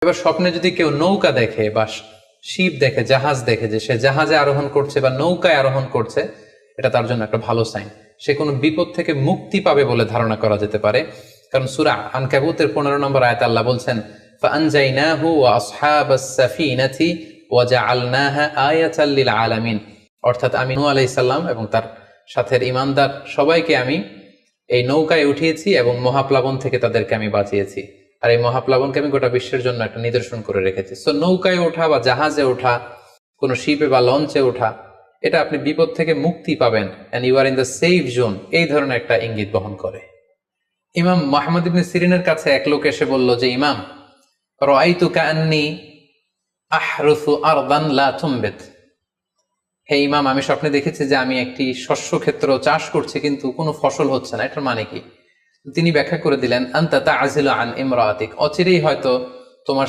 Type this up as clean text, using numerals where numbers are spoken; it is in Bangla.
এবার স্বপ্নে যদি কেউ নৌকা দেখে বা শিপ দেখে, জাহাজ দেখে, যে সে জাহাজে আরোহণ করছে বা নৌকায় আরোহণ করছে, এটা তার জন্য একটা ভালো সাইন। সে কোনো বিপদ থেকে মুক্তি পাবে বলে ধারণা করা যেতে পারে। কারণ সূরা আনকাবুতের 15 নম্বর আয়াতে আল্লাহ বলছেন, ফাআনজাইনাহু ওয়া আসহাবাস সাফিনাতি ওয়া জাআলনাহা আয়াতাল লিল আলামিন। অর্থাৎ আমি নূহ আলাইহিস সালাম এবং তার সাথের ঈমানদার সবাইকে আমি এই নৌকায় উঠিয়েছি এবং মহাপ্লাবন থেকে তাদেরকে আমি বাঁচিয়েছি। আর এই মহাপ্লাবনকে আমি গোটা বিশ্বের জন্য একটা নিদর্শন করে রেখেছি। সো নৌকায় ওঠা বা জাহাজে ওঠা, কোনো শিপে বা লঞ্চে ওঠা, এটা আপনি বিপদ থেকে মুক্তি পাবেন, and you are in the safe zone, এই ধরনের একটা ইঙ্গিত বহন করে। ইমাম মুহাম্মদ ইবনে সিরিনের কাছে এক লোক এসে বলল যে, ইমাম, রাআইতু কাআন্নী আহরুসু আরদান লা তুমবিত। হে ইমাম, আমি স্বপ্নে দেখেছি যে আমি একটি শস্য ক্ষেত্র চাষ করছি কিন্তু কোনো ফসল হচ্ছে না, এটার মানে কি? তিনি ব্যাখ্যা করে দিলেন, আনতা তা'জিলু আন ইমরাআতিক, অচিরেই হয়তো তোমার